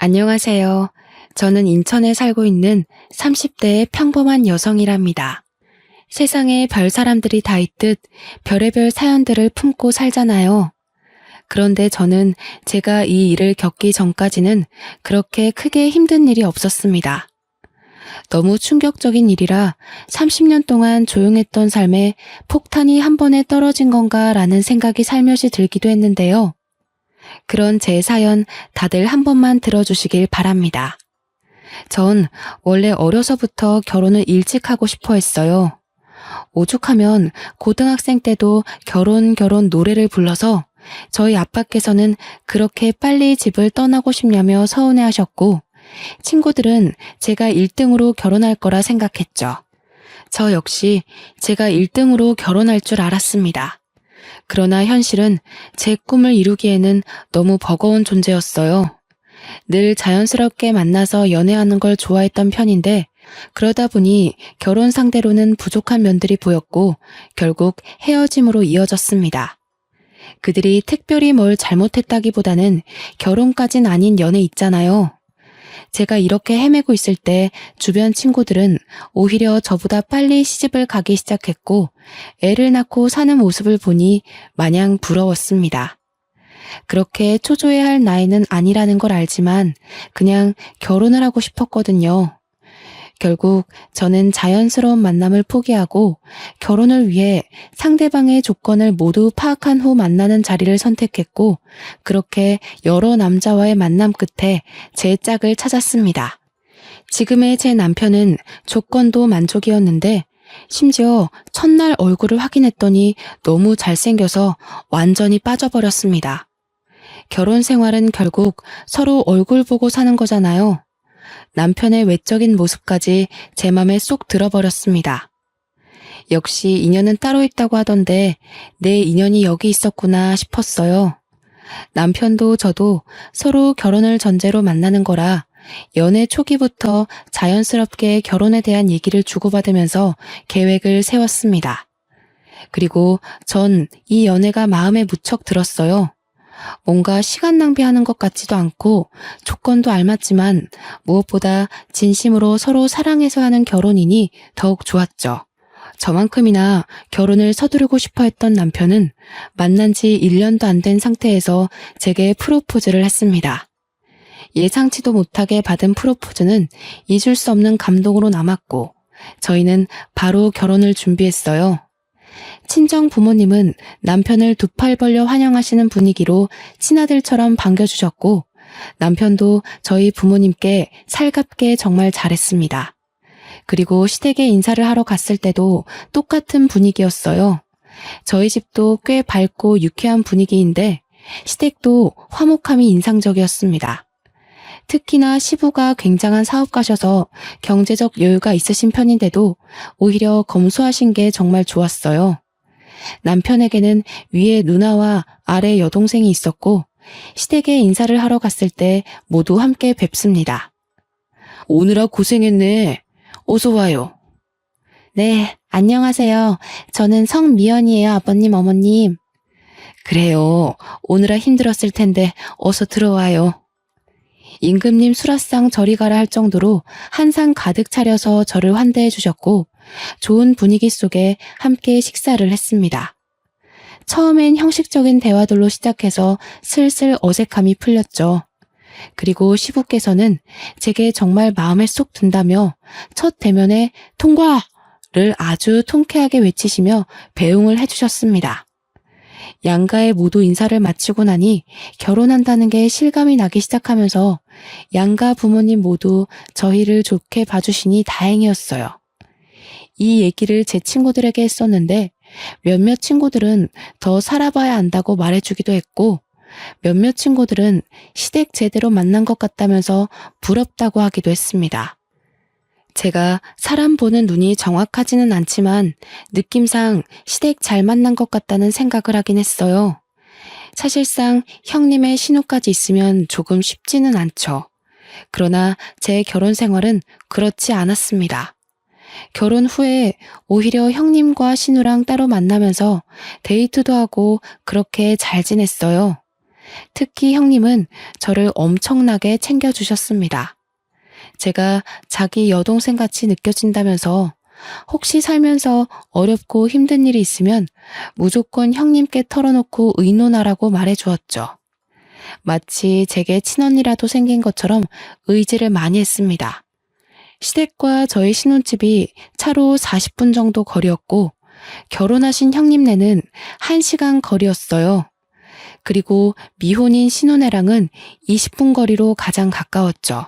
안녕하세요. 저는 인천에 살고 있는 30대의 평범한 여성이랍니다. 세상에 별 사람들이 다 있듯 별의별 사연들을 품고 살잖아요. 그런데 저는 제가 이 일을 겪기 전까지는 그렇게 크게 힘든 일이 없었습니다. 너무 충격적인 일이라 30년 동안 조용했던 삶에 폭탄이 한 번에 떨어진 건가라는 생각이 살며시 들기도 했는데요. 그런 제 사연 다들 한 번만 들어주시길 바랍니다. 전 원래 어려서부터 결혼을 일찍 하고 싶어 했어요. 오죽하면 고등학생 때도 결혼 노래를 불러서 저희 아빠께서는 그렇게 빨리 집을 떠나고 싶냐며 서운해 하셨고, 친구들은 제가 1등으로 결혼할 거라 생각했죠. 저 역시 제가 1등으로 결혼할 줄 알았습니다. 그러나 현실은 제 꿈을 이루기에는 너무 버거운 존재였어요. 늘 자연스럽게 만나서 연애하는 걸 좋아했던 편인데, 그러다 보니 결혼 상대로는 부족한 면들이 보였고 결국 헤어짐으로 이어졌습니다. 그들이 특별히 뭘 잘못했다기보다는 결혼까진 아닌 연애 있잖아요. 제가 이렇게 헤매고 있을 때 주변 친구들은 오히려 저보다 빨리 시집을 가기 시작했고 애를 낳고 사는 모습을 보니 마냥 부러웠습니다. 그렇게 초조해야 할 나이는 아니라는 걸 알지만 그냥 결혼을 하고 싶었거든요. 결국 저는 자연스러운 만남을 포기하고 결혼을 위해 상대방의 조건을 모두 파악한 후 만나는 자리를 선택했고, 그렇게 여러 남자와의 만남 끝에 제 짝을 찾았습니다. 지금의 제 남편은 조건도 만족이었는데 심지어 첫날 얼굴을 확인했더니 너무 잘생겨서 완전히 빠져버렸습니다. 결혼 생활은 결국 서로 얼굴 보고 사는 거잖아요. 남편의 외적인 모습까지 제 맘에 쏙 들어버렸습니다. 역시 인연은 따로 있다고 하던데 내 인연이 여기 있었구나 싶었어요. 남편도 저도 서로 결혼을 전제로 만나는 거라 연애 초기부터 자연스럽게 결혼에 대한 얘기를 주고받으면서 계획을 세웠습니다. 그리고 전 이 연애가 마음에 무척 들었어요. 뭔가 시간 낭비하는 것 같지도 않고 조건도 알맞지만 무엇보다 진심으로 서로 사랑해서 하는 결혼이니 더욱 좋았죠. 저만큼이나 결혼을 서두르고 싶어 했던 남편은 만난 지 1년도 안 된 상태에서 제게 프로포즈를 했습니다. 예상치도 못하게 받은 프로포즈는 잊을 수 없는 감동으로 남았고 저희는 바로 결혼을 준비했어요. 친정 부모님은 남편을 두 팔 벌려 환영하시는 분위기로 친아들처럼 반겨주셨고 남편도 저희 부모님께 살갑게 정말 잘했습니다. 그리고 시댁에 인사를 하러 갔을 때도 똑같은 분위기였어요. 저희 집도 꽤 밝고 유쾌한 분위기인데 시댁도 화목함이 인상적이었습니다. 특히나 시부가 굉장한 사업가셔서 경제적 여유가 있으신 편인데도 오히려 검소하신 게 정말 좋았어요. 남편에게는 위에 누나와 아래 여동생이 있었고 시댁에 인사를 하러 갔을 때 모두 함께 뵙습니다. 오느라 고생했네. 어서 와요. 네, 안녕하세요. 저는 성미연이에요, 아버님, 어머님. 그래요. 오느라 힘들었을 텐데 어서 들어와요. 임금님 수라상 저리 가라 할 정도로 한상 가득 차려서 저를 환대해 주셨고 좋은 분위기 속에 함께 식사를 했습니다. 처음엔 형식적인 대화들로 시작해서 슬슬 어색함이 풀렸죠. 그리고 시부께서는 제게 정말 마음에 쏙 든다며 첫 대면에 통과를 아주 통쾌하게 외치시며 배웅을 해주셨습니다. 양가에 모두 인사를 마치고 나니 결혼한다는 게 실감이 나기 시작하면서 양가 부모님 모두 저희를 좋게 봐주시니 다행이었어요. 이 얘기를 제 친구들에게 했었는데 몇몇 친구들은 더 살아봐야 안다고 말해주기도 했고 몇몇 친구들은 시댁 제대로 만난 것 같다면서 부럽다고 하기도 했습니다. 제가 사람 보는 눈이 정확하지는 않지만 느낌상 시댁 잘 만난 것 같다는 생각을 하긴 했어요. 사실상 형님의 신우까지 있으면 조금 쉽지는 않죠. 그러나 제 결혼 생활은 그렇지 않았습니다. 결혼 후에 오히려 형님과 신우랑 따로 만나면서 데이트도 하고 그렇게 잘 지냈어요. 특히 형님은 저를 엄청나게 챙겨주셨습니다. 제가 자기 여동생 같이 느껴진다면서 혹시 살면서 어렵고 힘든 일이 있으면 무조건 형님께 털어놓고 의논하라고 말해주었죠. 마치 제게 친언니라도 생긴 것처럼 의지를 많이 했습니다. 시댁과 저희 신혼집이 차로 40분 정도 거리였고 결혼하신 형님네는 1시간 거리였어요. 그리고 미혼인 신혼애랑은 20분 거리로 가장 가까웠죠.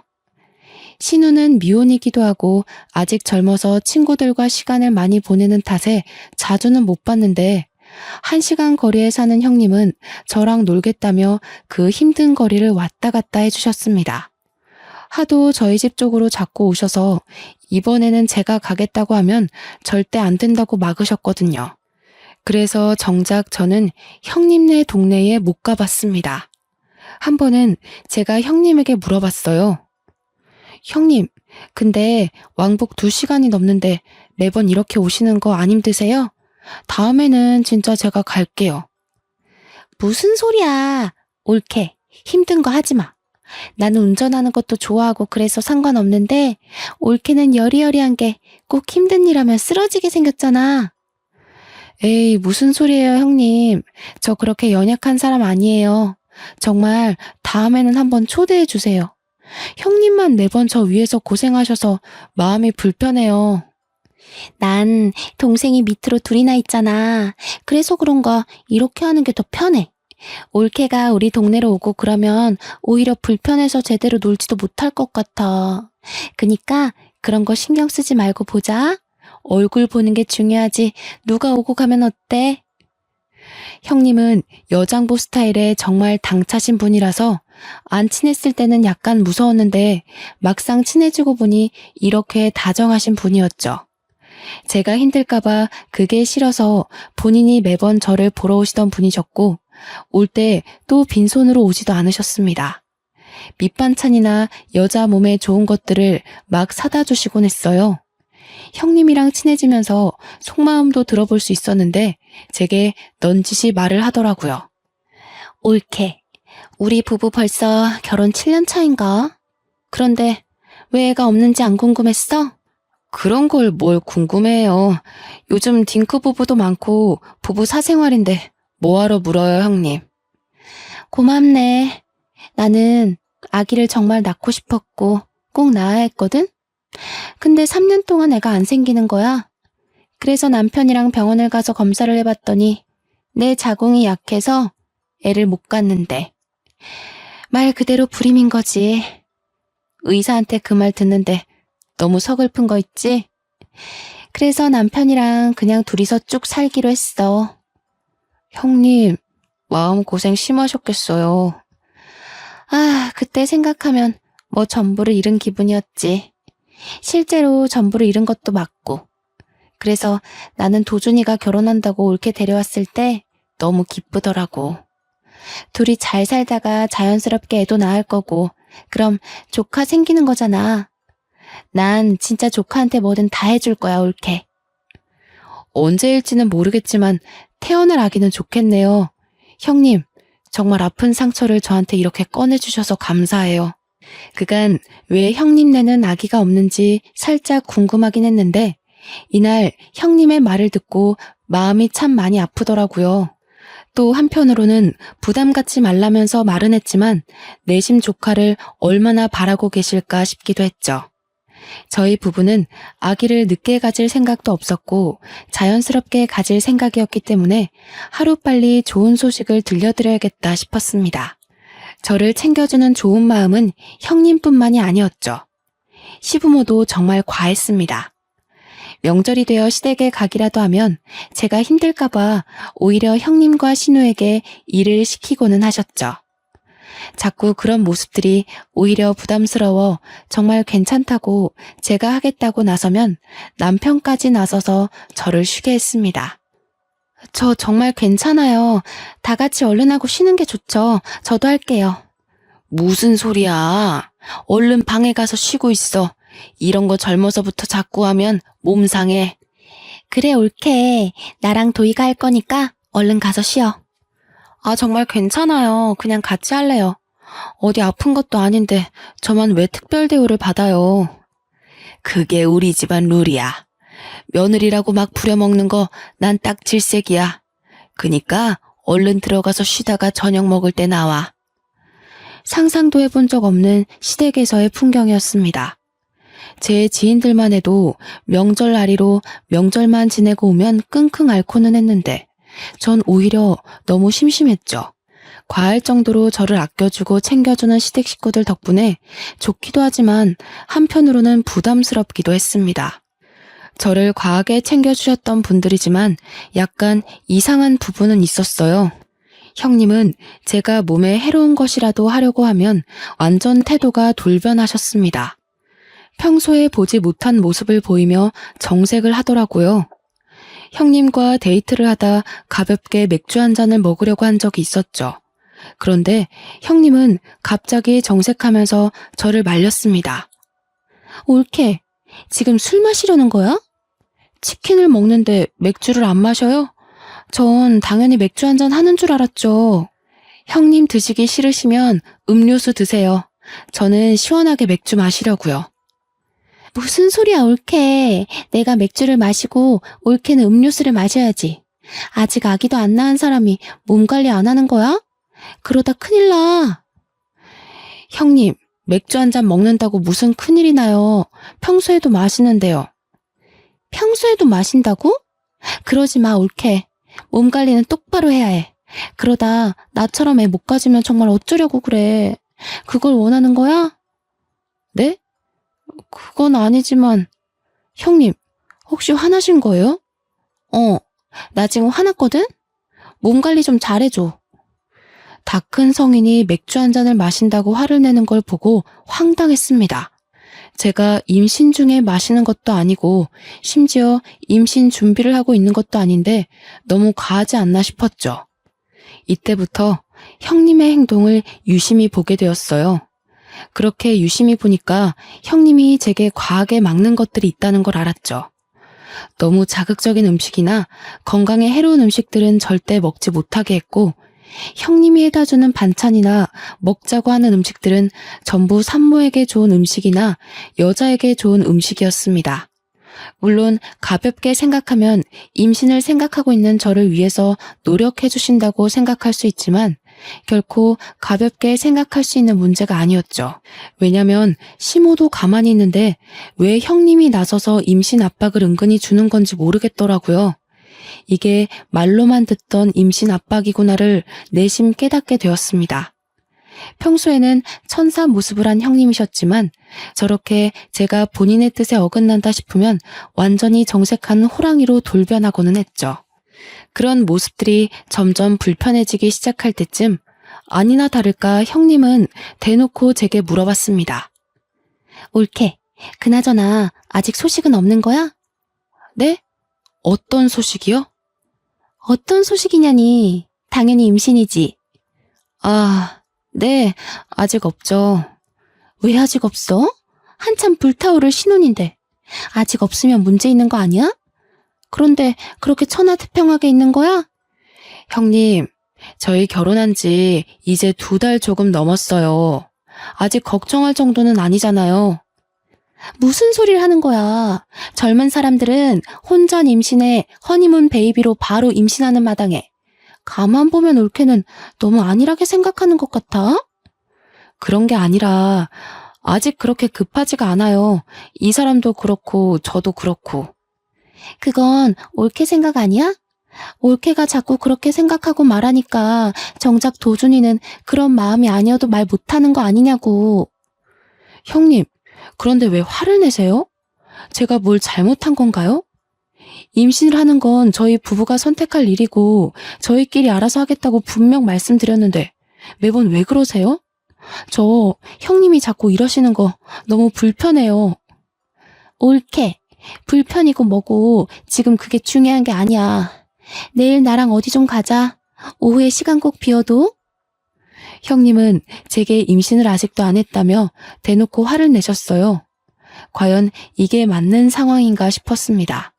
신우는 미혼이기도 하고 아직 젊어서 친구들과 시간을 많이 보내는 탓에 자주는 못 봤는데 1시간 거리에 사는 형님은 저랑 놀겠다며 그 힘든 거리를 왔다 갔다 해주셨습니다. 하도 저희 집 쪽으로 자꾸 오셔서 이번에는 제가 가겠다고 하면 절대 안 된다고 막으셨거든요. 그래서 정작 저는 형님네 동네에 못 가봤습니다. 한 번은 제가 형님에게 물어봤어요. 형님, 근데 왕복 2시간이 넘는데 매번 이렇게 오시는 거 안 힘드세요? 다음에는 진짜 제가 갈게요. 무슨 소리야. 옳게. 힘든 거 하지 마. 나는 운전하는 것도 좋아하고 그래서 상관없는데 옳게는 여리여리한 게 꼭 힘든 일 하면 쓰러지게 생겼잖아. 에이, 무슨 소리예요, 형님. 저 그렇게 연약한 사람 아니에요. 정말 다음에는 한번 초대해 주세요. 형님만 매번 저 위에서 고생하셔서 마음이 불편해요. 난 동생이 밑으로 둘이나 있잖아. 그래서 그런가 이렇게 하는 게 더 편해. 올케가 우리 동네로 오고 그러면 오히려 불편해서 제대로 놀지도 못할 것 같아. 그니까 그런 거 신경 쓰지 말고 보자. 얼굴 보는 게 중요하지. 누가 오고 가면 어때? 형님은 여장부 스타일의 정말 당차신 분이라서 안 친했을 때는 약간 무서웠는데 막상 친해지고 보니 이렇게 다정하신 분이었죠. 제가 힘들까봐 그게 싫어서 본인이 매번 저를 보러 오시던 분이셨고 올 때 또 빈손으로 오지도 않으셨습니다. 밑반찬이나 여자 몸에 좋은 것들을 막 사다 주시곤 했어요. 형님이랑 친해지면서 속마음도 들어볼 수 있었는데 제게 넌지시 말을 하더라고요. 옳게. 우리 부부 벌써 결혼 7년 차인가? 그런데 왜 애가 없는지 안 궁금했어? 그런 걸 뭘 궁금해요. 요즘 딩크 부부도 많고 부부 사생활인데 뭐하러 물어요, 형님. 고맙네. 나는 아기를 정말 낳고 싶었고 꼭 낳아야 했거든? 근데 3년 동안 애가 안 생기는 거야. 그래서 남편이랑 병원을 가서 검사를 해봤더니 내 자궁이 약해서 애를 못 갖는데. 말 그대로 불임인 거지. 의사한테 그 말 듣는데 너무 서글픈 거 있지? 그래서 남편이랑 그냥 둘이서 쭉 살기로 했어. 형님, 마음고생 심하셨겠어요. 아, 그때 생각하면 뭐 전부를 잃은 기분이었지. 실제로 전부를 잃은 것도 맞고. 그래서 나는 도준이가 결혼한다고 옳게 데려왔을 때 너무 기쁘더라고. 둘이 잘 살다가 자연스럽게 애도 낳을 거고 그럼 조카 생기는 거잖아. 난 진짜 조카한테 뭐든 다 해줄 거야, 옳게. 언제일지는 모르겠지만 태어날 아기는 좋겠네요. 형님, 정말 아픈 상처를 저한테 이렇게 꺼내주셔서 감사해요. 그간 왜 형님네는 아기가 없는지 살짝 궁금하긴 했는데 이날 형님의 말을 듣고 마음이 참 많이 아프더라고요. 또 한편으로는 부담 갖지 말라면서 말은 했지만 내심 조카를 얼마나 바라고 계실까 싶기도 했죠. 저희 부부는 아기를 늦게 가질 생각도 없었고 자연스럽게 가질 생각이었기 때문에 하루빨리 좋은 소식을 들려드려야겠다 싶었습니다. 저를 챙겨주는 좋은 마음은 형님뿐만이 아니었죠. 시부모도 정말 과했습니다. 명절이 되어 시댁에 가기라도 하면 제가 힘들까봐 오히려 형님과 신우에게 일을 시키고는 하셨죠. 자꾸 그런 모습들이 오히려 부담스러워 정말 괜찮다고 제가 하겠다고 나서면 남편까지 나서서 저를 쉬게 했습니다. 저 정말 괜찮아요. 다 같이 얼른 하고 쉬는 게 좋죠. 저도 할게요. 무슨 소리야. 얼른 방에 가서 쉬고 있어. 이런 거 젊어서부터 자꾸 하면 몸 상해. 그래, 옳게. 나랑 도희가 할 거니까 얼른 가서 쉬어. 정말 괜찮아요. 그냥 같이 할래요. 어디 아픈 것도 아닌데 저만 왜 특별 대우를 받아요. 그게 우리 집안 룰이야. 며느리라고 막 부려먹는 거 난 딱 질색이야. 그니까 얼른 들어가서 쉬다가 저녁 먹을 때 나와. 상상도 해본 적 없는 시댁에서의 풍경이었습니다. 제 지인들만 해도 명절날이로 명절만 지내고 오면 끙끙 앓고는 했는데 전 오히려 너무 심심했죠. 과할 정도로 저를 아껴주고 챙겨주는 시댁 식구들 덕분에 좋기도 하지만 한편으로는 부담스럽기도 했습니다. 저를 과하게 챙겨주셨던 분들이지만 약간 이상한 부분은 있었어요. 형님은 제가 몸에 해로운 것이라도 하려고 하면 완전 태도가 돌변하셨습니다. 평소에 보지 못한 모습을 보이며 정색을 하더라고요. 형님과 데이트를 하다 가볍게 맥주 한 잔을 먹으려고 한 적이 있었죠. 그런데 형님은 갑자기 정색하면서 저를 말렸습니다. 올케, 지금 술 마시려는 거야? 치킨을 먹는데 맥주를 안 마셔요? 전 당연히 맥주 한 잔 하는 줄 알았죠. 형님 드시기 싫으시면 음료수 드세요. 저는 시원하게 맥주 마시려고요. 무슨 소리야, 올케. 내가 맥주를 마시고 올케는 음료수를 마셔야지. 아직 아기도 안 낳은 사람이 몸 관리 안 하는 거야? 그러다 큰일 나. 형님, 맥주 한 잔 먹는다고 무슨 큰일이 나요. 평소에도 마시는데요. 평소에도 마신다고? 그러지 마, 올케. 몸 관리는 똑바로 해야 해. 그러다 나처럼 애 못 가지면 정말 어쩌려고 그래. 그걸 원하는 거야? 네? 그건 아니지만. 형님, 혹시 화나신 거예요? 나 지금 화났거든? 몸 관리 좀 잘해줘. 다 큰 성인이 맥주 한 잔을 마신다고 화를 내는 걸 보고 황당했습니다. 제가 임신 중에 마시는 것도 아니고 심지어 임신 준비를 하고 있는 것도 아닌데 너무 과하지 않나 싶었죠. 이때부터 형님의 행동을 유심히 보게 되었어요. 그렇게 유심히 보니까 형님이 제게 과하게 막는 것들이 있다는 걸 알았죠. 너무 자극적인 음식이나 건강에 해로운 음식들은 절대 먹지 못하게 했고 형님이 해다 주는 반찬이나 먹자고 하는 음식들은 전부 산모에게 좋은 음식이나 여자에게 좋은 음식이었습니다. 물론 가볍게 생각하면 임신을 생각하고 있는 저를 위해서 노력해 주신다고 생각할 수 있지만 결코 가볍게 생각할 수 있는 문제가 아니었죠. 왜냐면 시모도 가만히 있는데 왜 형님이 나서서 임신 압박을 은근히 주는 건지 모르겠더라고요. 이게 말로만 듣던 임신 압박이구나를 내심 깨닫게 되었습니다. 평소에는 천사 모습을 한 형님이셨지만 저렇게 제가 본인의 뜻에 어긋난다 싶으면 완전히 정색한 호랑이로 돌변하고는 했죠. 그런 모습들이 점점 불편해지기 시작할 때쯤 아니나 다를까 형님은 대놓고 제게 물어봤습니다. 올케, 그나저나 아직 소식은 없는 거야? 네? 어떤 소식이요? 어떤 소식이냐니. 당연히 임신이지. 네, 아직 없죠. 왜 아직 없어? 한참 불타오를 신혼인데. 아직 없으면 문제 있는 거 아니야? 그런데 그렇게 천하태평하게 있는 거야? 형님, 저희 결혼한 지 이제 2달 조금 넘었어요. 아직 걱정할 정도는 아니잖아요. 무슨 소리를 하는 거야. 젊은 사람들은 혼전 임신에 허니문 베이비로 바로 임신하는 마당에 가만 보면 올케는 너무 안일하게 생각하는 것 같아. 그런 게 아니라 아직 그렇게 급하지가 않아요. 이 사람도 그렇고 저도 그렇고. 그건 올케 생각 아니야? 올케가 자꾸 그렇게 생각하고 말하니까 정작 도준이는 그런 마음이 아니어도 말 못하는 거 아니냐고. 형님, 그런데 왜 화를 내세요? 제가 뭘 잘못한 건가요? 임신을 하는 건 저희 부부가 선택할 일이고 저희끼리 알아서 하겠다고 분명 말씀드렸는데 매번 왜 그러세요? 저 형님이 자꾸 이러시는 거 너무 불편해요. 올케, 불편이고 뭐고 지금 그게 중요한 게 아니야. 내일 나랑 어디 좀 가자. 오후에 시간 꼭 비워도. 형님은 제게 임신을 아직도 안 했다며 대놓고 화를 내셨어요. 과연 이게 맞는 상황인가 싶었습니다.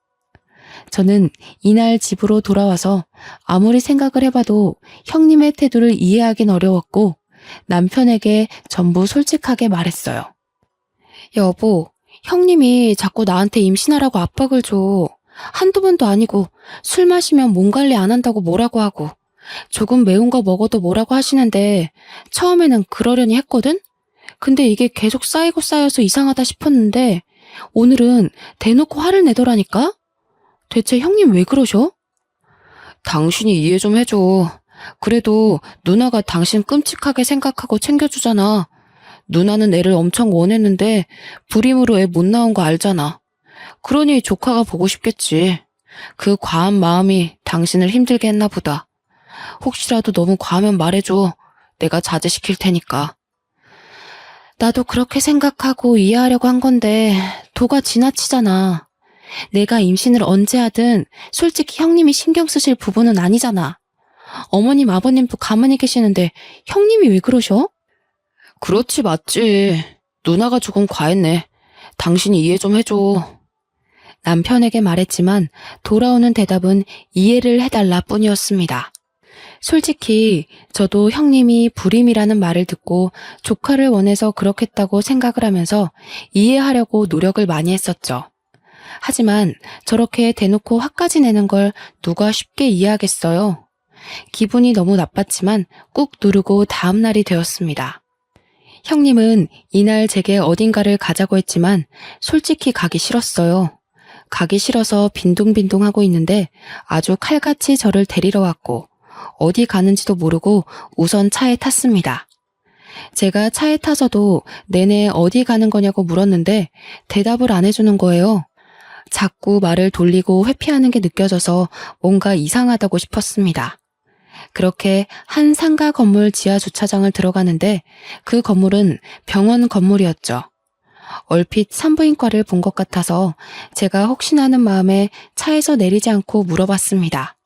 저는 이날 집으로 돌아와서 아무리 생각을 해봐도 형님의 태도를 이해하긴 어려웠고 남편에게 전부 솔직하게 말했어요. 여보, 형님이 자꾸 나한테 임신하라고 압박을 줘. 한두 번도 아니고 술 마시면 몸 관리 안 한다고 뭐라고 하고 조금 매운 거 먹어도 뭐라고 하시는데 처음에는 그러려니 했거든? 근데 이게 계속 쌓이고 쌓여서 이상하다 싶었는데 오늘은 대놓고 화를 내더라니까? 대체 형님 왜 그러셔? 당신이 이해 좀 해줘. 그래도 누나가 당신 끔찍하게 생각하고 챙겨주잖아. 누나는 애를 엄청 원했는데 불임으로 애 못 나온 거 알잖아. 그러니 조카가 보고 싶겠지. 그 과한 마음이 당신을 힘들게 했나 보다. 혹시라도 너무 과하면 말해줘. 내가 자제시킬 테니까. 나도 그렇게 생각하고 이해하려고 한 건데 도가 지나치잖아. 내가 임신을 언제 하든 솔직히 형님이 신경 쓰실 부분은 아니잖아. 어머님 아버님도 가만히 계시는데 형님이 왜 그러셔? 그렇지 맞지. 누나가 조금 과했네. 당신이 이해 좀 해줘. 남편에게 말했지만 돌아오는 대답은 이해를 해달라 뿐이었습니다. 솔직히 저도 형님이 불임이라는 말을 듣고 조카를 원해서 그렇겠다고 생각을 하면서 이해하려고 노력을 많이 했었죠. 하지만 저렇게 대놓고 화까지 내는 걸 누가 쉽게 이해하겠어요. 기분이 너무 나빴지만 꾹 누르고 다음 날이 되었습니다. 형님은 이날 제게 어딘가를 가자고 했지만 솔직히 가기 싫었어요. 가기 싫어서 빈둥빈둥 하고 있는데 아주 칼같이 저를 데리러 왔고 어디 가는지도 모르고 우선 차에 탔습니다. 제가 차에 타서도 내내 어디 가는 거냐고 물었는데 대답을 안 해주는 거예요. 자꾸 말을 돌리고 회피하는 게 느껴져서 뭔가 이상하다고 싶었습니다. 그렇게 한 상가 건물 지하 주차장을 들어가는데 그 건물은 병원 건물이었죠. 얼핏 산부인과를 본 것 같아서 제가 혹시나 하는 마음에 차에서 내리지 않고 물어봤습니다.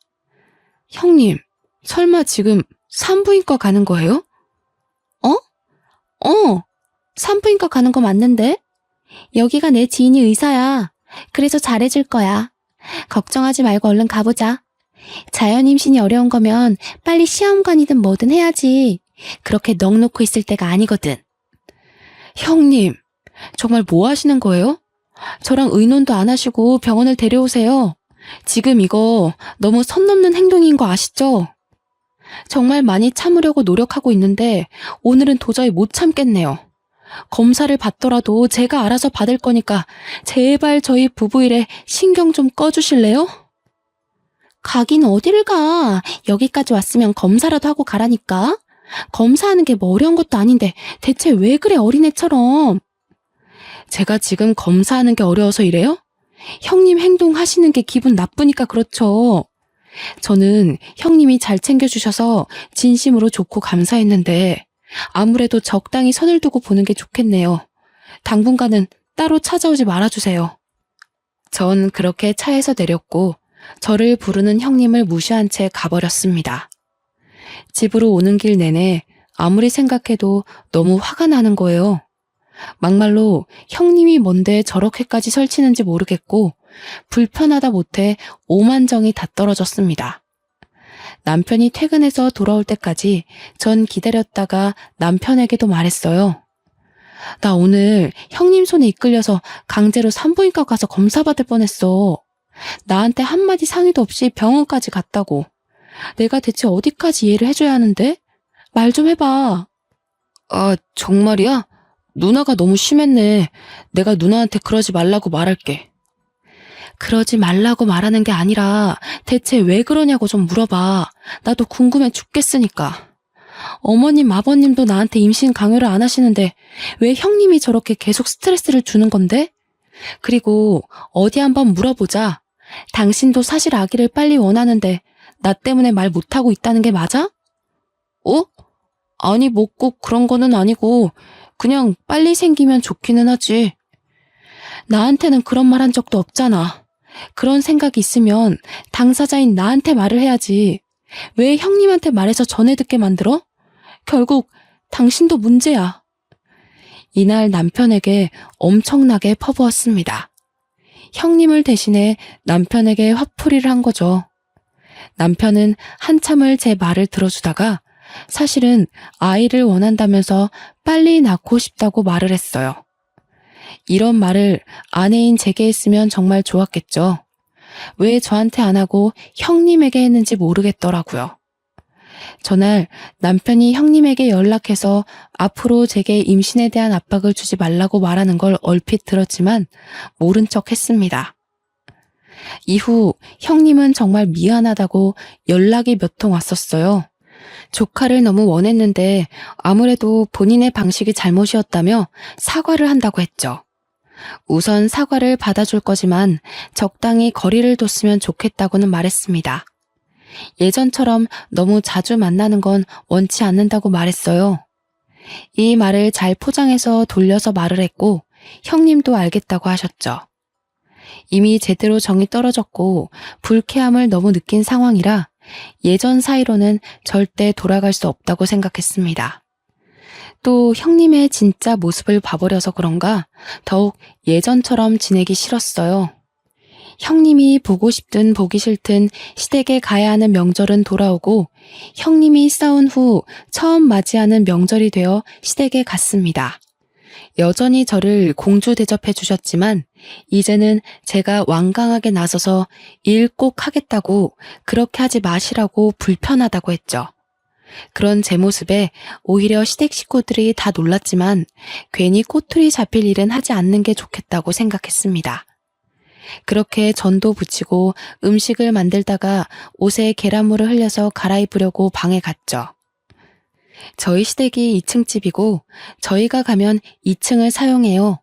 형님, 설마 지금 산부인과 가는 거예요? 산부인과 가는 거 맞는데? 여기가 내 지인이 의사야. 그래서 잘해줄 거야. 걱정하지 말고 얼른 가보자. 자연 임신이 어려운 거면 빨리 시험관이든 뭐든 해야지. 그렇게 넋 놓고 있을 때가 아니거든. 형님, 정말 뭐 하시는 거예요? 저랑 의논도 안 하시고 병원을 데려오세요. 지금 이거 너무 선 넘는 행동인 거 아시죠? 정말 많이 참으려고 노력하고 있는데 오늘은 도저히 못 참겠네요. 검사를 받더라도 제가 알아서 받을 거니까 제발 저희 부부 일에 신경 좀 꺼주실래요? 가긴 어디를 가. 여기까지 왔으면 검사라도 하고 가라니까. 검사하는 게 뭐 어려운 것도 아닌데 대체 왜 그래 어린애처럼. 제가 지금 검사하는 게 어려워서 이래요? 형님 행동하시는 게 기분 나쁘니까 그렇죠. 저는 형님이 잘 챙겨주셔서 진심으로 좋고 감사했는데 아무래도 적당히 선을 두고 보는 게 좋겠네요. 당분간은 따로 찾아오지 말아주세요. 전 그렇게 차에서 내렸고 저를 부르는 형님을 무시한 채 가버렸습니다. 집으로 오는 길 내내 아무리 생각해도 너무 화가 나는 거예요. 막말로 형님이 뭔데 저렇게까지 설치는지 모르겠고 불편하다 못해 오만정이 다 떨어졌습니다. 남편이 퇴근해서 돌아올 때까지 전 기다렸다가 남편에게도 말했어요. 나 오늘 형님 손에 이끌려서 강제로 산부인과 가서 검사받을 뻔했어. 나한테 한마디 상의도 없이 병원까지 갔다고. 내가 대체 어디까지 이해를 해줘야 하는데? 말 좀 해봐. 아, 정말이야? 누나가 너무 심했네. 내가 누나한테 그러지 말라고 말할게. 그러지 말라고 말하는 게 아니라 대체 왜 그러냐고 좀 물어봐. 나도 궁금해 죽겠으니까. 어머님, 아버님도 나한테 임신 강요를 안 하시는데 왜 형님이 저렇게 계속 스트레스를 주는 건데? 그리고 어디 한번 물어보자. 당신도 사실 아기를 빨리 원하는데 나 때문에 말 못하고 있다는 게 맞아? 아니 뭐 꼭 그런 거는 아니고 그냥 빨리 생기면 좋기는 하지. 나한테는 그런 말 한 적도 없잖아. 그런 생각이 있으면 당사자인 나한테 말을 해야지. 왜 형님한테 말해서 전해 듣게 만들어? 결국 당신도 문제야. 이날 남편에게 엄청나게 퍼부었습니다. 형님을 대신해 남편에게 화풀이를 한 거죠. 남편은 한참을 제 말을 들어주다가 사실은 아이를 원한다면서 빨리 낳고 싶다고 말을 했어요. 이런 말을 아내인 제게 했으면 정말 좋았겠죠. 왜 저한테 안 하고 형님에게 했는지 모르겠더라고요. 전날 남편이 형님에게 연락해서 앞으로 제게 임신에 대한 압박을 주지 말라고 말하는 걸 얼핏 들었지만 모른 척 했습니다. 이후 형님은 정말 미안하다고 연락이 몇 통 왔었어요. 조카를 너무 원했는데 아무래도 본인의 방식이 잘못이었다며 사과를 한다고 했죠. 우선 사과를 받아줄 거지만 적당히 거리를 뒀으면 좋겠다고는 말했습니다. 예전처럼 너무 자주 만나는 건 원치 않는다고 말했어요. 이 말을 잘 포장해서 돌려서 말을 했고 형님도 알겠다고 하셨죠. 이미 제대로 정이 떨어졌고 불쾌함을 너무 느낀 상황이라 예전 사이로는 절대 돌아갈 수 없다고 생각했습니다. 또 형님의 진짜 모습을 봐버려서 그런가 더욱 예전처럼 지내기 싫었어요. 형님이 보고 싶든 보기 싫든 시댁에 가야 하는 명절은 돌아오고 형님이 싸운 후 처음 맞이하는 명절이 되어 시댁에 갔습니다. 여전히 저를 공주 대접해 주셨지만 이제는 제가 완강하게 나서서 일 꼭 하겠다고 그렇게 하지 마시라고 불편하다고 했죠. 그런 제 모습에 오히려 시댁 식구들이 다 놀랐지만 괜히 꼬투리 잡힐 일은 하지 않는 게 좋겠다고 생각했습니다. 그렇게 전도 부치고 음식을 만들다가 옷에 계란물을 흘려서 갈아입으려고 방에 갔죠. 저희 시댁이 2층 집이고 저희가 가면 2층을 사용해요.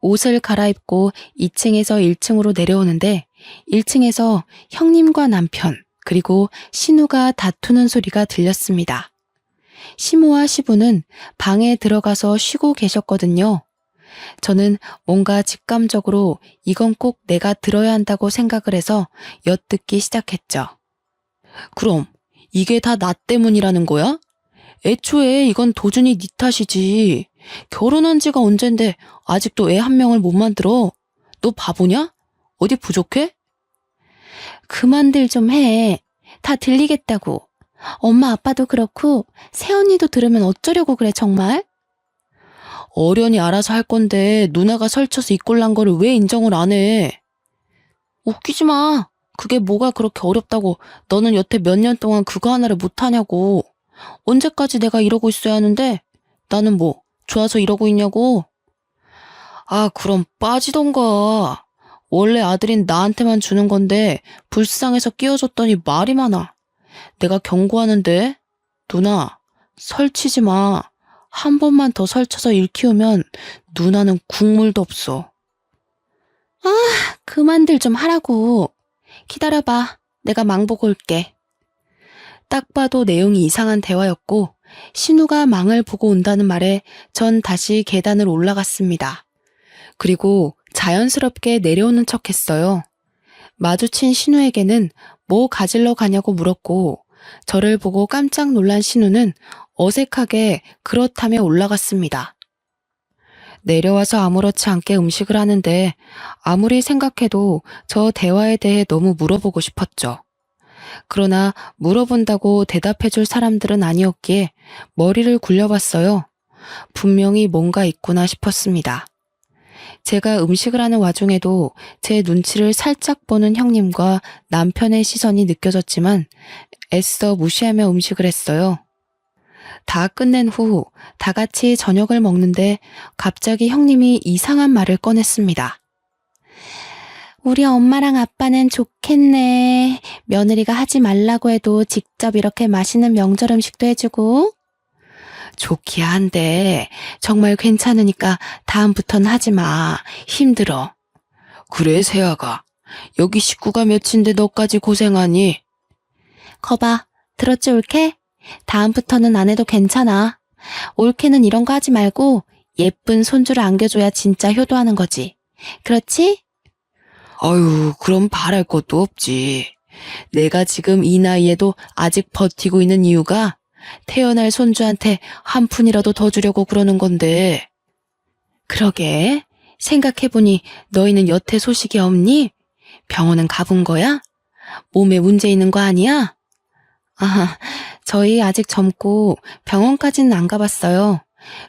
옷을 갈아입고 2층에서 1층으로 내려오는데 1층에서 형님과 남편 그리고 신우가 다투는 소리가 들렸습니다. 시모와 시부는 방에 들어가서 쉬고 계셨거든요. 저는 뭔가 직감적으로 이건 꼭 내가 들어야 한다고 생각을 해서 엿듣기 시작했죠. 그럼 이게 다 나 때문이라는 거야? 애초에 이건 도준이 네 탓이지. 결혼한 지가 언젠데 아직도 애 한 명을 못 만들어. 너 바보냐? 어디 부족해? 그만들 좀 해. 다 들리겠다고. 엄마 아빠도 그렇고 새언니도 들으면 어쩌려고 그래 정말? 어련히 알아서 할 건데 누나가 설쳐서 이 꼴 난 거를 왜 인정을 안 해? 웃기지 마. 그게 뭐가 그렇게 어렵다고 너는 여태 몇 년 동안 그거 하나를 못하냐고. 언제까지 내가 이러고 있어야 하는데 나는 뭐 좋아서 이러고 있냐고. 아 그럼 빠지던가. 원래 아들인 나한테만 주는 건데 불쌍해서 끼워줬더니 말이 많아. 내가 경고하는데 누나 설치지 마. 한 번만 더 설쳐서 일 키우면 누나는 국물도 없어. 아, 그만들 좀 하라고. 기다려봐. 내가 망 보고 올게. 딱 봐도 내용이 이상한 대화였고 신우가 망을 보고 온다는 말에 전 다시 계단을 올라갔습니다. 그리고 자연스럽게 내려오는 척 했어요. 마주친 신우에게는 뭐 가지러 가냐고 물었고 저를 보고 깜짝 놀란 신우는 어색하게 그렇다며 올라갔습니다. 내려와서 아무렇지 않게 음식을 하는데 아무리 생각해도 저 대화에 대해 너무 물어보고 싶었죠. 그러나 물어본다고 대답해줄 사람들은 아니었기에 머리를 굴려봤어요. 분명히 뭔가 있구나 싶었습니다. 제가 음식을 하는 와중에도 제 눈치를 살짝 보는 형님과 남편의 시선이 느껴졌지만 애써 무시하며 음식을 했어요. 다 끝낸 후 다 같이 저녁을 먹는데 갑자기 형님이 이상한 말을 꺼냈습니다. 우리 엄마랑 아빠는 좋겠네. 며느리가 하지 말라고 해도 직접 이렇게 맛있는 명절 음식도 해주고. 좋기야 한데 정말 괜찮으니까 다음부턴 하지 마. 힘들어. 그래 세아가. 여기 식구가 몇인데 너까지 고생하니? 거봐. 들었지 올케? 다음부터는 안 해도 괜찮아. 올케는 이런 거 하지 말고 예쁜 손주를 안겨줘야 진짜 효도하는 거지. 그렇지? 아유, 그럼 바랄 것도 없지. 내가 지금 이 나이에도 아직 버티고 있는 이유가 태어날 손주한테 한 푼이라도 더 주려고 그러는 건데. 그러게, 생각해보니 너희는 여태 소식이 없니? 병원은 가본 거야? 몸에 문제 있는 거 아니야? 아, 저희 아직 젊고 병원까지는 안 가봤어요.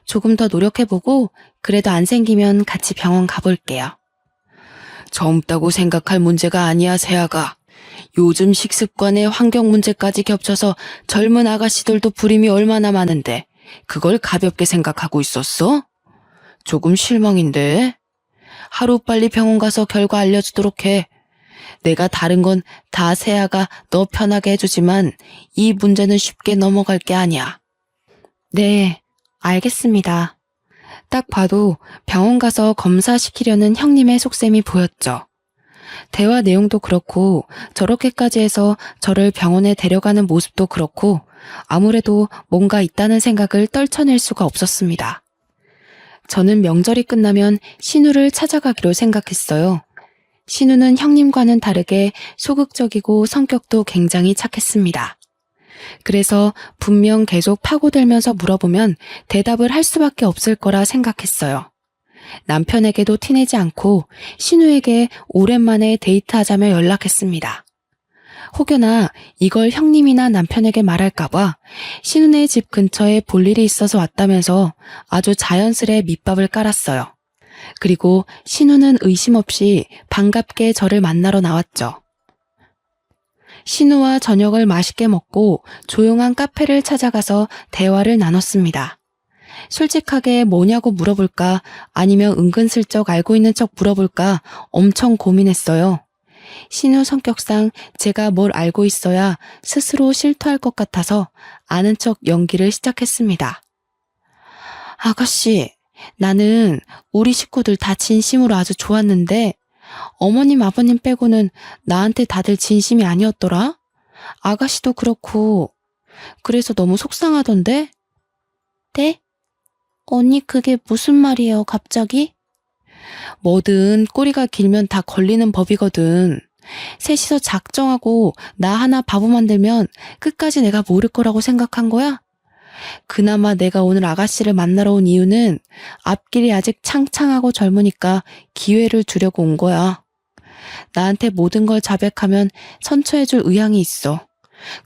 조금 더 노력해보고 그래도 안 생기면 같이 병원 가볼게요. 젊다고 생각할 문제가 아니야, 세아가. 요즘 식습관에 환경 문제까지 겹쳐서 젊은 아가씨들도 불임이 얼마나 많은데 그걸 가볍게 생각하고 있었어? 조금 실망인데. 하루빨리 병원 가서 결과 알려주도록 해. 내가 다른 건 다 세아가 너 편하게 해주지만 이 문제는 쉽게 넘어갈 게 아니야. 네, 알겠습니다. 딱 봐도 병원 가서 검사시키려는 형님의 속셈이 보였죠. 대화 내용도 그렇고 저렇게까지 해서 저를 병원에 데려가는 모습도 그렇고 아무래도 뭔가 있다는 생각을 떨쳐낼 수가 없었습니다. 저는 명절이 끝나면 신우를 찾아가기로 생각했어요. 신우는 형님과는 다르게 소극적이고 성격도 굉장히 착했습니다. 그래서 분명 계속 파고들면서 물어보면 대답을 할 수밖에 없을 거라 생각했어요. 남편에게도 티내지 않고 신우에게 오랜만에 데이트하자며 연락했습니다. 혹여나 이걸 형님이나 남편에게 말할까봐 신우네 집 근처에 볼 일이 있어서 왔다면서 아주 자연스레 밑밥을 깔았어요. 그리고 신우는 의심 없이 반갑게 저를 만나러 나왔죠. 신우와 저녁을 맛있게 먹고 조용한 카페를 찾아가서 대화를 나눴습니다. 솔직하게 뭐냐고 물어볼까 아니면 은근슬쩍 알고 있는 척 물어볼까 엄청 고민했어요. 신우 성격상 제가 뭘 알고 있어야 스스로 실토할 것 같아서 아는 척 연기를 시작했습니다. 아가씨, 나는 우리 식구들 다 진심으로 아주 좋았는데 어머님 아버님 빼고는 나한테 다들 진심이 아니었더라? 아가씨도 그렇고 그래서 너무 속상하던데? 네? 언니 그게 무슨 말이에요 갑자기? 뭐든 꼬리가 길면 다 걸리는 법이거든. 셋이서 작정하고 나 하나 바보 만들면 끝까지 내가 모를 거라고 생각한 거야? 그나마 내가 오늘 아가씨를 만나러 온 이유는 앞길이 아직 창창하고 젊으니까 기회를 주려고 온 거야. 나한테 모든 걸 자백하면 선처해줄 의향이 있어.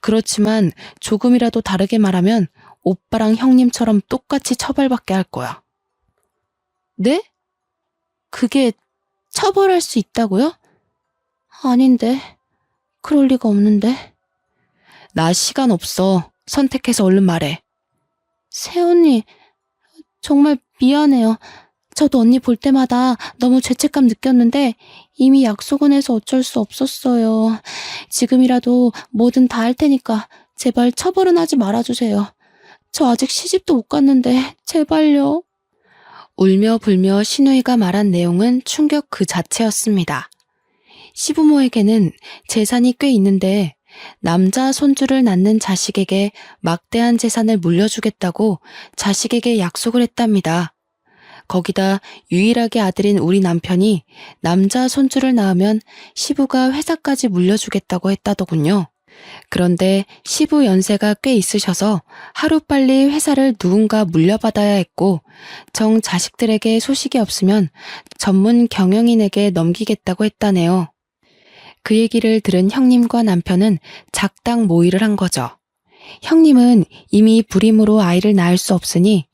그렇지만 조금이라도 다르게 말하면 오빠랑 형님처럼 똑같이 처벌받게 할 거야. 네? 그게 처벌할 수 있다고요? 아닌데. 그럴 리가 없는데. 나 시간 없어. 선택해서 얼른 말해. 새언니, 정말 미안해요. 저도 언니 볼 때마다 너무 죄책감 느꼈는데 이미 약속은 해서 어쩔 수 없었어요. 지금이라도 뭐든 다 할 테니까 제발 처벌은 하지 말아주세요. 저 아직 시집도 못 갔는데 제발요. 울며 불며 신우이가 말한 내용은 충격 그 자체였습니다. 시부모에게는 재산이 꽤 있는데 남자 손주를 낳는 자식에게 막대한 재산을 물려주겠다고 자식에게 약속을 했답니다. 거기다 유일하게 아들인 우리 남편이 남자 손주를 낳으면 시부가 회사까지 물려주겠다고 했다더군요. 그런데 시부 연세가 꽤 있으셔서 하루빨리 회사를 누군가 물려받아야 했고 정 자식들에게 소식이 없으면 전문 경영인에게 넘기겠다고 했다네요. 그 얘기를 들은 형님과 남편은 작당 모의를 한 거죠. 형님은 이미 불임으로 아이를 낳을 수 없으니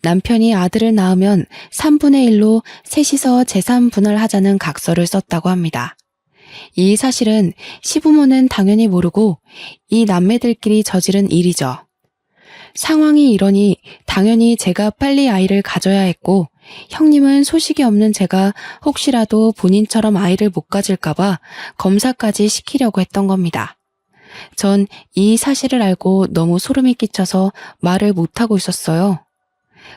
남편이 아들을 낳으면 3분의 1로 셋이서 재산 분할하자는 각서를 썼다고 합니다. 이 사실은 시부모는 당연히 모르고 이 남매들끼리 저지른 일이죠. 상황이 이러니 당연히 제가 빨리 아이를 가져야 했고 형님은 소식이 없는 제가 혹시라도 본인처럼 아이를 못 가질까봐 검사까지 시키려고 했던 겁니다. 전 이 사실을 알고 너무 소름이 끼쳐서 말을 못하고 있었어요.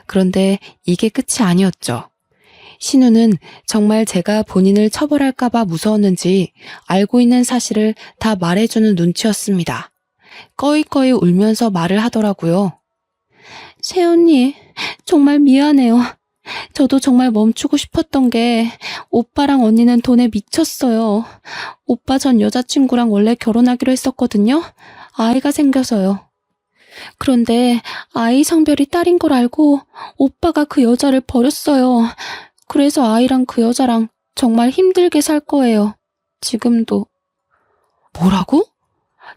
그런데 이게 끝이 아니었죠. 신우는 정말 제가 본인을 처벌할까봐 무서웠는지 알고 있는 사실을 다 말해주는 눈치였습니다. 꺼이꺼이 울면서 말을 하더라고요. 새언니, 정말 미안해요. 저도 정말 멈추고 싶었던 게 오빠랑 언니는 돈에 미쳤어요. 오빠 전 여자친구랑 원래 결혼하기로 했었거든요. 아이가 생겨서요. 그런데 아이 성별이 딸인 걸 알고 오빠가 그 여자를 버렸어요. 그래서 아이랑 그 여자랑 정말 힘들게 살 거예요. 지금도. 뭐라고?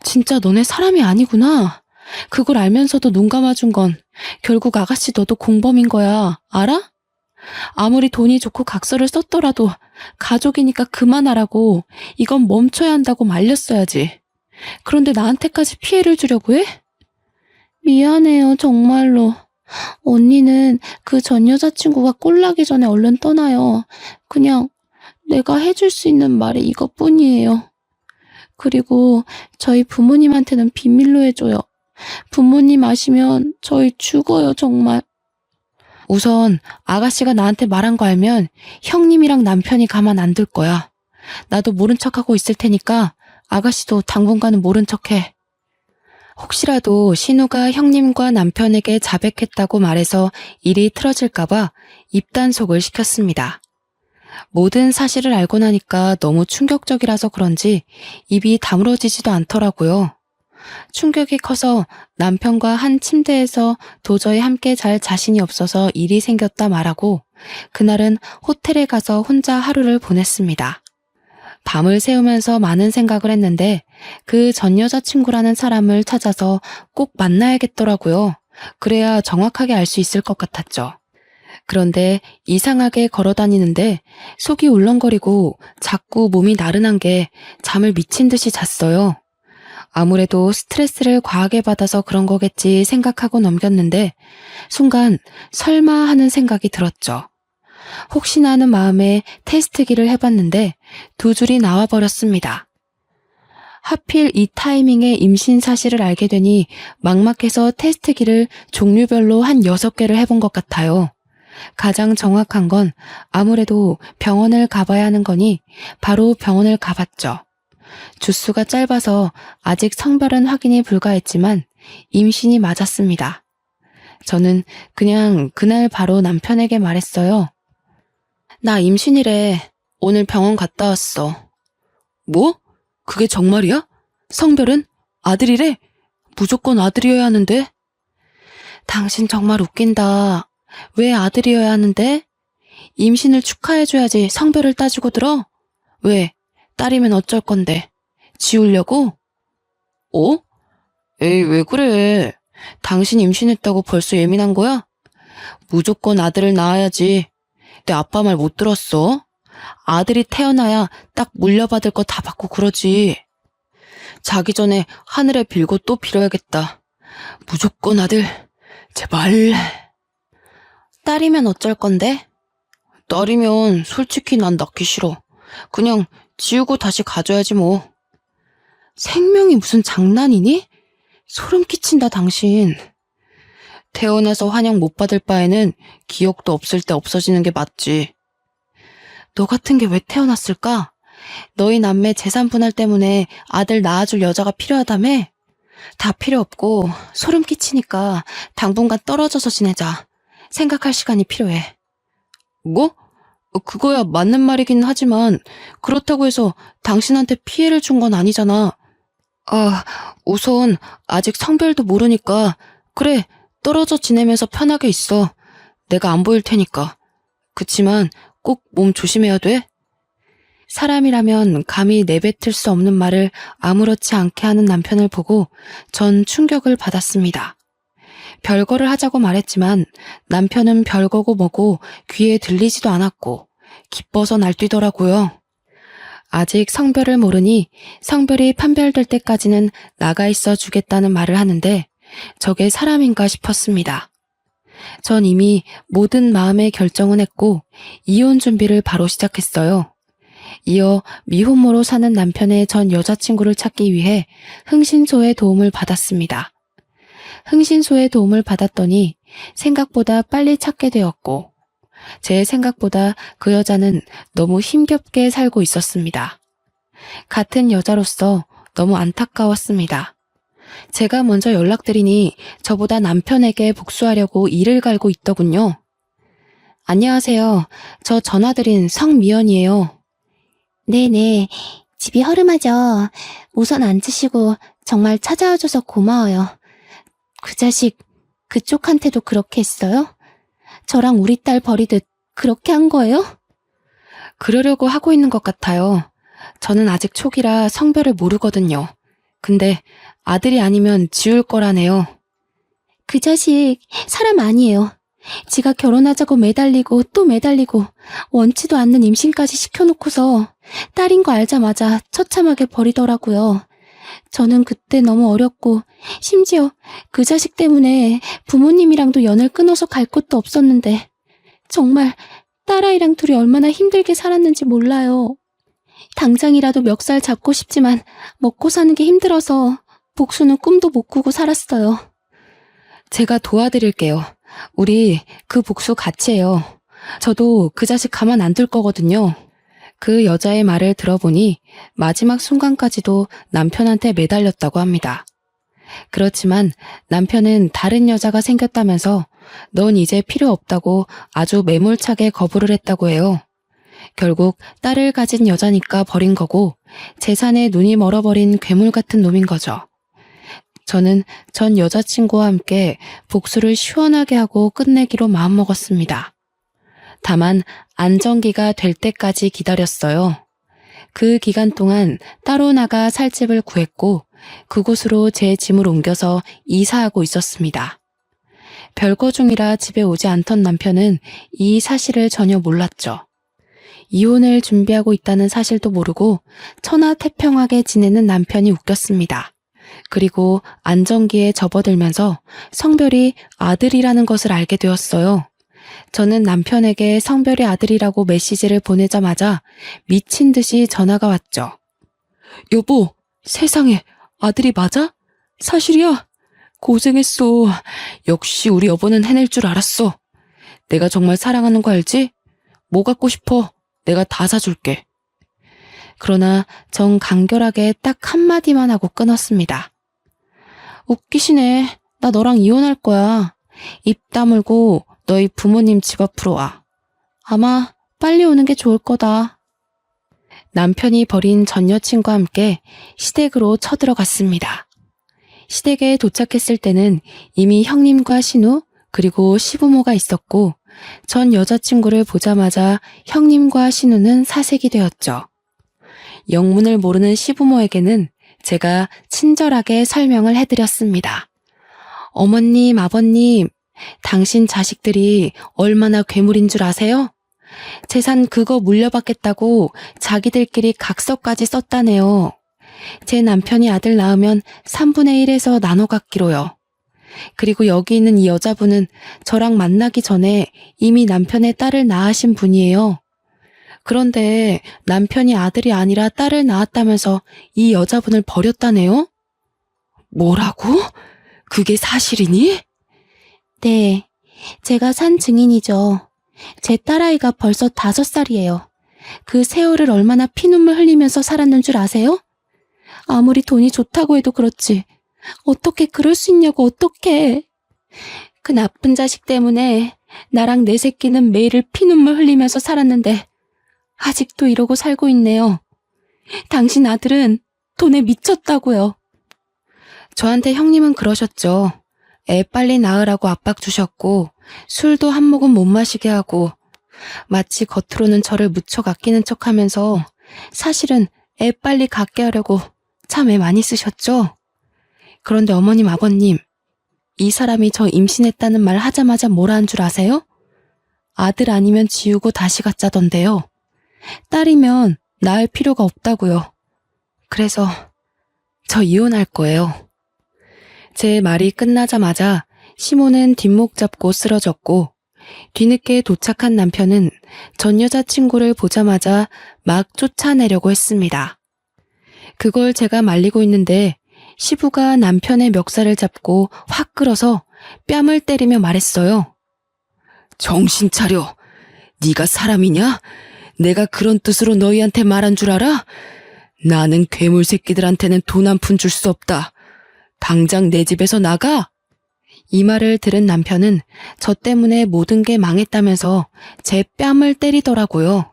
진짜 너네 사람이 아니구나. 그걸 알면서도 눈 감아준 건 결국 아가씨 너도 공범인 거야. 알아? 아무리 돈이 좋고 각서를 썼더라도 가족이니까 그만하라고, 이건 멈춰야 한다고 말렸어야지. 그런데 나한테까지 피해를 주려고 해? 미안해요, 정말로. 언니는 그 전 여자친구가 꼴나기 전에 얼른 떠나요. 그냥 내가 해줄 수 있는 말이 이것뿐이에요. 그리고 저희 부모님한테는 비밀로 해줘요. 부모님 아시면 저희 죽어요, 정말. 우선 아가씨가 나한테 말한 거 알면 형님이랑 남편이 가만 안 둘 거야. 나도 모른 척하고 있을 테니까 아가씨도 당분간은 모른 척해. 혹시라도 신우가 형님과 남편에게 자백했다고 말해서 일이 틀어질까봐 입단속을 시켰습니다. 모든 사실을 알고 나니까 너무 충격적이라서 그런지 입이 다물어지지도 않더라고요. 충격이 커서 남편과 한 침대에서 도저히 함께 잘 자신이 없어서 일이 생겼다 말하고 그날은 호텔에 가서 혼자 하루를 보냈습니다. 밤을 새우면서 많은 생각을 했는데 그 전 여자친구라는 사람을 찾아서 꼭 만나야겠더라고요. 그래야 정확하게 알 수 있을 것 같았죠. 그런데 이상하게 걸어다니는데 속이 울렁거리고 자꾸 몸이 나른한 게 잠을 미친 듯이 잤어요. 아무래도 스트레스를 과하게 받아서 그런 거겠지 생각하고 넘겼는데 순간 설마 하는 생각이 들었죠. 혹시나 하는 마음에 테스트기를 해봤는데 두 줄이 나와버렸습니다. 하필 이 타이밍에 임신 사실을 알게 되니 막막해서 테스트기를 종류별로 한 6개를 해본 것 같아요. 가장 정확한 건 아무래도 병원을 가봐야 하는 거니 바로 병원을 가봤죠. 주수가 짧아서 아직 성별은 확인이 불가했지만 임신이 맞았습니다. 저는 그냥 그날 바로 남편에게 말했어요. 나 임신이래. 오늘 병원 갔다 왔어. 뭐? 그게 정말이야? 성별은? 아들이래? 무조건 아들이어야 하는데? 당신 정말 웃긴다. 왜 아들이어야 하는데? 임신을 축하해줘야지 성별을 따지고 들어? 왜? 딸이면 어쩔 건데? 지우려고? 어? 에이, 왜 그래? 당신 임신했다고 벌써 예민한 거야? 무조건 아들을 낳아야지. 내 아빠 말 못 들었어? 아들이 태어나야 딱 물려받을 거 다 받고 그러지. 자기 전에 하늘에 빌고 또 빌어야겠다. 무조건 아들. 제발. 딸이면 어쩔 건데? 딸이면 솔직히 난 낳기 싫어. 그냥 지우고 다시 가져야지 뭐. 생명이 무슨 장난이니? 소름 끼친다 당신. 태어나서 환영 못 받을 바에는 기억도 없을 때 없어지는 게 맞지. 너 같은 게 왜 태어났을까? 너희 남매 재산 분할 때문에 아들 낳아줄 여자가 필요하다며? 다 필요 없고 소름 끼치니까 당분간 떨어져서 지내자. 생각할 시간이 필요해. 뭐? 그거야 맞는 말이긴 하지만 그렇다고 해서 당신한테 피해를 준 건 아니잖아. 아, 우선 아직 성별도 모르니까 그래, 떨어져 지내면서 편하게 있어. 내가 안 보일 테니까. 그치만 꼭 몸 조심해야 돼. 사람이라면 감히 내뱉을 수 없는 말을 아무렇지 않게 하는 남편을 보고 전 충격을 받았습니다. 별거를 하자고 말했지만 남편은 별거고 뭐고 귀에 들리지도 않았고 기뻐서 날뛰더라고요. 아직 성별을 모르니 성별이 판별될 때까지는 나가 있어 주겠다는 말을 하는데 저게 사람인가 싶었습니다. 전 이미 모든 마음의 결정은 했고 이혼 준비를 바로 시작했어요. 이어 미혼모로 사는 남편의 전 여자친구를 찾기 위해 흥신소의 도움을 받았습니다. 흥신소의 도움을 받았더니 생각보다 빨리 찾게 되었고 제 생각보다 그 여자는 너무 힘겹게 살고 있었습니다. 같은 여자로서 너무 안타까웠습니다. 제가 먼저 연락드리니 저보다 남편에게 복수하려고 이를 갈고 있더군요. 안녕하세요. 저 전화드린 성미연이에요. 네네. 집이 허름하죠. 우선 앉으시고 정말 찾아와줘서 고마워요. 그 자식 그쪽한테도 그렇게 했어요? 저랑 우리 딸 버리듯 그렇게 한 거예요? 그러려고 하고 있는 것 같아요. 저는 아직 초기라 성별을 모르거든요. 근데 아들이 아니면 지울 거라네요. 그 자식 사람 아니에요. 지가 결혼하자고 매달리고 또 매달리고 원치도 않는 임신까지 시켜놓고서 딸인 거 알자마자 처참하게 버리더라고요. 저는 그때 너무 어렸고 심지어 그 자식 때문에 부모님이랑도 연을 끊어서 갈 곳도 없었는데 정말 딸아이랑 둘이 얼마나 힘들게 살았는지 몰라요. 당장이라도 멱살 잡고 싶지만 먹고 사는 게 힘들어서 복수는 꿈도 못 꾸고 살았어요. 제가 도와드릴게요. 우리 그 복수 같이 해요. 저도 그 자식 가만 안 둘 거거든요. 그 여자의 말을 들어보니 마지막 순간까지도 남편한테 매달렸다고 합니다. 그렇지만 남편은 다른 여자가 생겼다면서 넌 이제 필요 없다고 아주 매몰차게 거부를 했다고 해요. 결국 딸을 가진 여자니까 버린 거고 재산에 눈이 멀어버린 괴물 같은 놈인 거죠. 저는 전 여자친구와 함께 복수를 시원하게 하고 끝내기로 마음먹었습니다. 다만 안정기가 될 때까지 기다렸어요. 그 기간 동안 따로 나가 살 집을 구했고 그곳으로 제 짐을 옮겨서 이사하고 있었습니다. 별거 중이라 집에 오지 않던 남편은 이 사실을 전혀 몰랐죠. 이혼을 준비하고 있다는 사실도 모르고 천하태평하게 지내는 남편이 웃겼습니다. 그리고 안정기에 접어들면서 성별이 아들이라는 것을 알게 되었어요. 저는 남편에게 성별이 아들이라고 메시지를 보내자마자 미친 듯이 전화가 왔죠. 여보, 세상에 아들이 맞아? 사실이야? 고생했어. 역시 우리 여보는 해낼 줄 알았어. 내가 정말 사랑하는 거 알지? 뭐 갖고 싶어? 내가 다 사줄게. 그러나 전 간결하게 딱 한마디만 하고 끊었습니다. 웃기시네. 나 너랑 이혼할 거야. 입 다물고 너희 부모님 집 앞으로 와. 아마 빨리 오는 게 좋을 거다. 남편이 버린 전 여친과 함께 시댁으로 쳐들어갔습니다. 시댁에 도착했을 때는 이미 형님과 신우 그리고 시부모가 있었고 전 여자친구를 보자마자 형님과 신우는 사색이 되었죠. 영문을 모르는 시부모에게는 제가 친절하게 설명을 해드렸습니다. 어머님, 아버님, 당신 자식들이 얼마나 괴물인 줄 아세요? 재산 그거 물려받겠다고 자기들끼리 각서까지 썼다네요. 제 남편이 아들 낳으면 3분의 1에서 나눠 갖기로요. 그리고 여기 있는 이 여자분은 저랑 만나기 전에 이미 남편의 딸을 낳으신 분이에요. 그런데 남편이 아들이 아니라 딸을 낳았다면서 이 여자분을 버렸다네요? 뭐라고? 그게 사실이니? 네, 제가 산 증인이죠. 제 딸아이가 벌써 5살이에요. 그 세월을 얼마나 피눈물 흘리면서 살았는 줄 아세요? 아무리 돈이 좋다고 해도 그렇지. 어떻게 그럴 수 있냐고 어떡해. 그 나쁜 자식 때문에 나랑 내 새끼는 매일 피눈물 흘리면서 살았는데 아직도 이러고 살고 있네요. 당신 아들은 돈에 미쳤다고요. 저한테 형님은 그러셨죠. 애 빨리 낳으라고 압박 주셨고 술도 한 모금 못 마시게 하고 마치 겉으로는 저를 무척 아끼는 척하면서 사실은 애 빨리 갖게 하려고 참 애 많이 쓰셨죠. 그런데 어머님, 아버님, 이 사람이 저 임신했다는 말 하자마자 뭐라 한 줄 아세요? 아들 아니면 지우고 다시 갖자던데요. 딸이면 낳을 필요가 없다고요. 그래서 저 이혼할 거예요. 제 말이 끝나자마자 시모는 뒷목 잡고 쓰러졌고 뒤늦게 도착한 남편은 전 여자친구를 보자마자 막 쫓아내려고 했습니다. 그걸 제가 말리고 있는데 시부가 남편의 멱살을 잡고 확 끌어서 뺨을 때리며 말했어요. 정신 차려. 네가 사람이냐? 내가 그런 뜻으로 너희한테 말한 줄 알아? 나는 괴물 새끼들한테는 돈 한 푼 줄 수 없다. 당장 내 집에서 나가! 이 말을 들은 남편은 저 때문에 모든 게 망했다면서 제 뺨을 때리더라고요.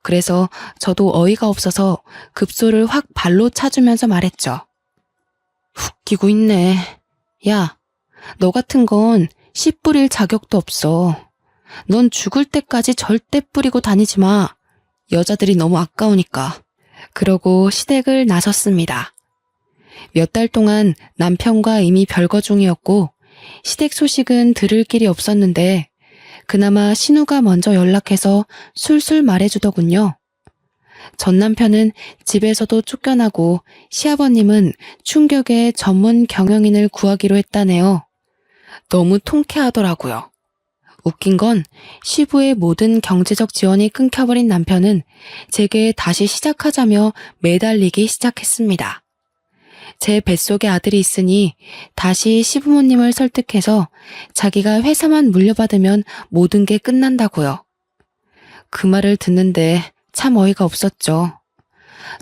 그래서 저도 어이가 없어서 급소를 확 발로 차주면서 말했죠. 웃기고 있네. 야, 너 같은 건 씨 뿌릴 자격도 없어. 넌 죽을 때까지 절대 뿌리고 다니지 마. 여자들이 너무 아까우니까. 그러고 시댁을 나섰습니다. 몇 달 동안 남편과 이미 별거 중이었고 시댁 소식은 들을 길이 없었는데 그나마 신우가 먼저 연락해서 술술 말해주더군요. 전 남편은 집에서도 쫓겨나고 시아버님은 충격에 전문 경영인을 구하기로 했다네요. 너무 통쾌하더라고요. 웃긴 건 시부의 모든 경제적 지원이 끊겨버린 남편은 제게 다시 시작하자며 매달리기 시작했습니다. 제 뱃속에 아들이 있으니 다시 시부모님을 설득해서 자기가 회사만 물려받으면 모든 게 끝난다고요. 그 말을 듣는데 참 어이가 없었죠.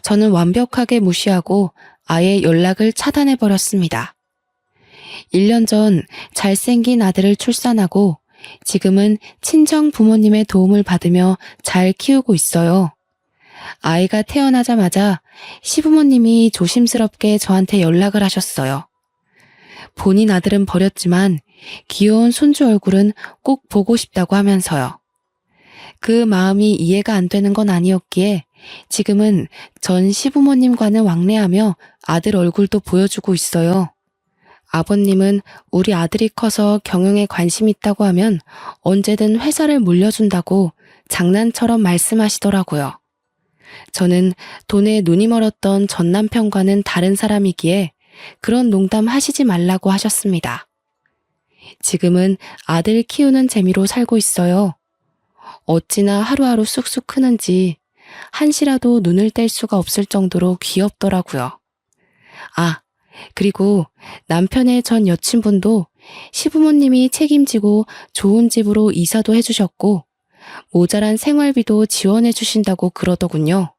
저는 완벽하게 무시하고 아예 연락을 차단해버렸습니다. 1년 전 잘생긴 아들을 출산하고 지금은 친정 부모님의 도움을 받으며 잘 키우고 있어요. 아이가 태어나자마자 시부모님이 조심스럽게 저한테 연락을 하셨어요. 본인 아들은 버렸지만 귀여운 손주 얼굴은 꼭 보고 싶다고 하면서요. 그 마음이 이해가 안 되는 건 아니었기에 지금은 전 시부모님과는 왕래하며 아들 얼굴도 보여주고 있어요. 아버님은 우리 아들이 커서 경영에 관심 있다고 하면 언제든 회사를 물려준다고 장난처럼 말씀하시더라고요. 저는 돈에 눈이 멀었던 전 남편과는 다른 사람이기에 그런 농담 하시지 말라고 하셨습니다. 지금은 아들 키우는 재미로 살고 있어요. 어찌나 하루하루 쑥쑥 크는지 한시라도 눈을 뗄 수가 없을 정도로 귀엽더라고요. 아, 그리고 남편의 전 여친분도 시부모님이 책임지고 좋은 집으로 이사도 해주셨고 모자란 생활비도 지원해 주신다고 그러더군요.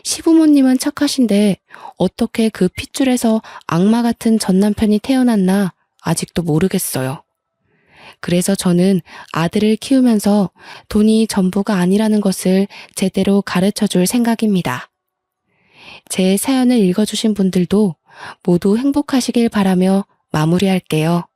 시부모님은 착하신데 어떻게 그 핏줄에서 악마 같은 전 남편이 태어났나 아직도 모르겠어요. 그래서 저는 아들을 키우면서 돈이 전부가 아니라는 것을 제대로 가르쳐 줄 생각입니다. 제 사연을 읽어주신 분들도 모두 행복하시길 바라며 마무리할게요.